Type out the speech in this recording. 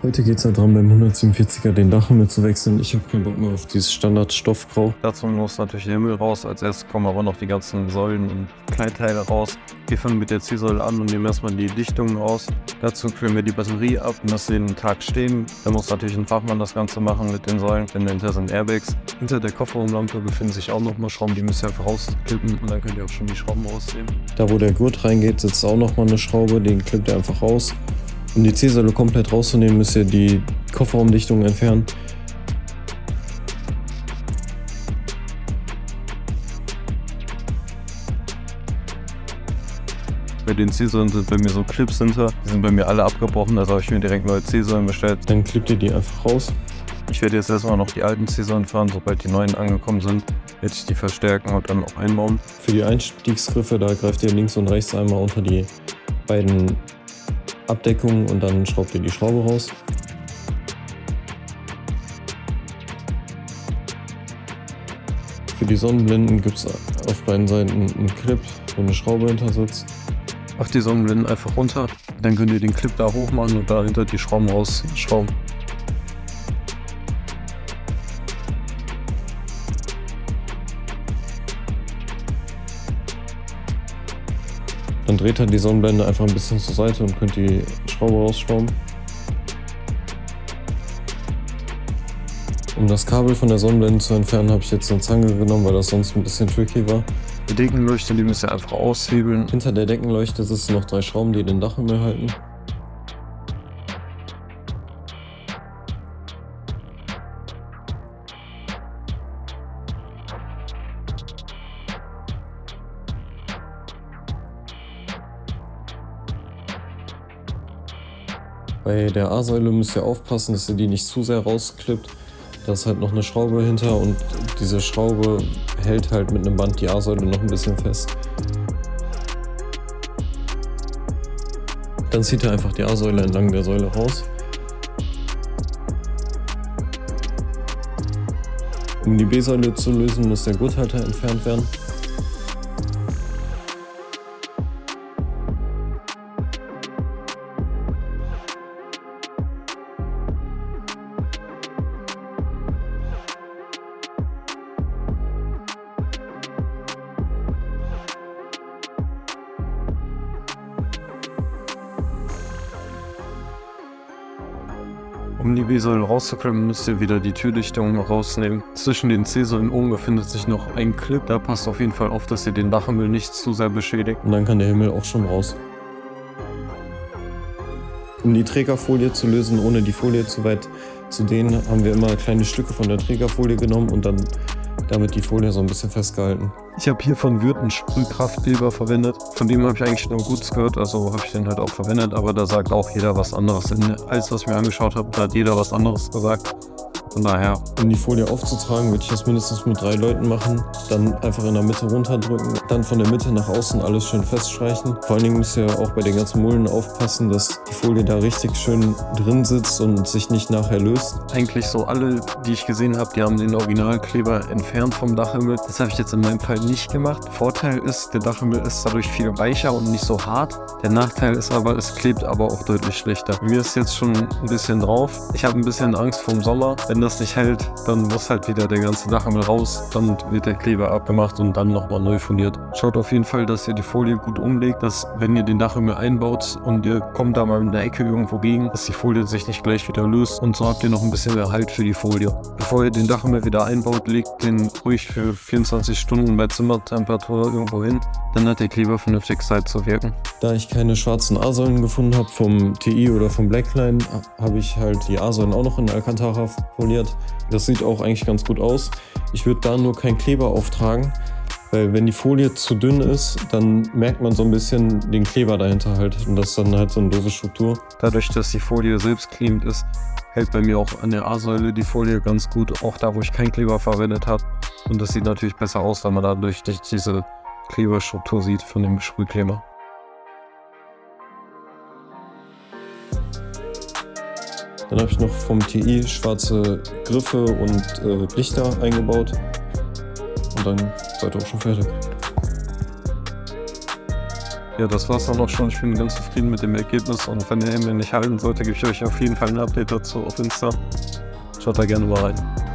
Heute geht es halt darum, beim 147er den Dachhimmel zu wechseln. Ich habe keinen Bock mehr auf dieses Standard-Stoffgrau. Dazu muss natürlich der Himmel raus. Als erstes kommen aber noch die ganzen Säulen und Kleinteile raus. Wir fangen mit der C-Säule an und nehmen erstmal die Dichtungen aus. Dazu kühlen wir die Batterie ab und lassen den Tag stehen. Da muss natürlich ein Fachmann das Ganze machen mit den Säulen, denn dahinter sind Airbags. Hinter der Kofferraumlampe befinden sich auch nochmal Schrauben, die müsst ihr einfach rausklippen und dann könnt ihr auch schon die Schrauben rausnehmen. Da wo der Gurt reingeht, sitzt auch nochmal eine Schraube, den klippt ihr einfach raus. Um die C-Säule komplett rauszunehmen, müsst ihr die Kofferraumdichtung entfernen. Bei den C-Säulen sind bei mir so Clips hinter, die sind bei mir alle abgebrochen, also habe ich mir direkt neue C-Säulen bestellt. Dann klippt ihr die einfach raus. Ich werde jetzt erstmal noch die alten C-Säulen fahren, sobald die neuen angekommen sind, werde ich die verstärken und dann auch einbauen. Für die Einstiegsgriffe, da greift ihr links und rechts einmal unter die beiden Abdeckungen und dann schraubt ihr die Schraube raus. Für die Sonnenblinden gibt es auf beiden Seiten einen Clip, wo eine Schraube hinter sitzt. Macht die Sonnenblinden einfach runter, dann könnt ihr den Clip da hoch machen und dahinter die Schrauben rausschrauben. Dann dreht ihr die Sonnenblende einfach ein bisschen zur Seite und könnt die Schraube rausschrauben. Um das Kabel von der Sonnenblende zu entfernen, habe ich jetzt eine Zange genommen, weil das sonst ein bisschen tricky war. Die Deckenleuchte, die müsst ihr einfach aushebeln. Hinter der Deckenleuchte sitzen noch 3 Schrauben, die den Dachhimmel halten. Bei der A-Säule müsst ihr aufpassen, dass ihr die nicht zu sehr rausklippt. Da ist halt noch eine Schraube hinter und diese Schraube hält halt mit einem Band die A-Säule noch ein bisschen fest. Dann zieht ihr einfach die A-Säule entlang der Säule raus. Um die B-Säule zu lösen, muss der Gurthalter entfernt werden. Um die B-Säule rauszuklemmen, müsst ihr wieder die Türdichtung rausnehmen. Zwischen den C-Säulen oben befindet sich noch ein Clip. Da passt auf jeden Fall auf, dass ihr den Dachhimmel nicht zu sehr beschädigt. Und dann kann der Himmel auch schon raus. Um die Trägerfolie zu lösen, ohne die Folie zu weit zu dehnen, haben wir immer kleine Stücke von der Trägerfolie genommen und dann damit die Folie so ein bisschen festgehalten. Ich habe hier von Würth einen Sprühkraftkleber verwendet. Von dem habe ich eigentlich nur Gutes gehört, also habe ich den halt auch verwendet, aber da sagt auch jeder was anderes. Alles, was ich mir angeschaut habe, da hat jeder was anderes gesagt. Von daher. Um die Folie aufzutragen, würde ich das mindestens mit 3 Leuten machen. Dann einfach in der Mitte runterdrücken. Dann von der Mitte nach außen alles schön feststreichen. Vor allen Dingen müsst ihr auch bei den ganzen Mulden aufpassen, dass die Folie da richtig schön drin sitzt und sich nicht nachher löst. Eigentlich so alle, die ich gesehen habe, die haben den Originalkleber entfernt vom Dachhimmel. Das habe ich jetzt in meinem Fall nicht gemacht. Vorteil ist, der Dachhimmel ist dadurch viel weicher und nicht so hart. Der Nachteil ist aber, es klebt aber auch deutlich schlechter. Mir ist jetzt schon ein bisschen drauf. Ich habe ein bisschen Angst vorm Sommer. Wenn das nicht hält, dann muss halt wieder der ganze Dachhimmel raus. Dann wird der Kleber abgemacht und dann nochmal neu foliert. Schaut auf jeden Fall, dass ihr die Folie gut umlegt, dass wenn ihr den Dachhimmel einbaut und ihr kommt da mal in der Ecke irgendwo gegen, dass die Folie sich nicht gleich wieder löst und so habt ihr noch ein bisschen mehr Halt für die Folie. Bevor ihr den Dachhimmel wieder einbaut, legt den ruhig für 24 Stunden bei Zimmertemperatur irgendwo hin. Dann hat der Kleber vernünftig Zeit zu wirken. Da ich keine schwarzen A-Säulen gefunden habe vom TI oder vom Blackline, habe ich halt die A-Säulen auch noch in Alcantara foliert. Das sieht auch eigentlich ganz gut aus. Ich würde da nur keinen Kleber auftragen, weil wenn die Folie zu dünn ist, dann merkt man so ein bisschen den Kleber dahinter halt. Und das ist dann halt so eine doofe Struktur. Dadurch, dass die Folie selbst klebend ist, hält bei mir auch an der A-Säule die Folie ganz gut, auch da, wo ich keinen Kleber verwendet habe. Und das sieht natürlich besser aus, weil man dadurch diese Kleberstruktur sieht von dem Sprühkleber. Dann habe ich noch vom TI schwarze Griffe und Lichter eingebaut. Und dann seid ihr auch schon fertig. Ja, das war's dann auch schon. Ich bin ganz zufrieden mit dem Ergebnis und wenn der Himmel nicht halten sollte, gebe ich euch auf jeden Fall ein Update dazu auf Insta. Schaut da gerne mal rein.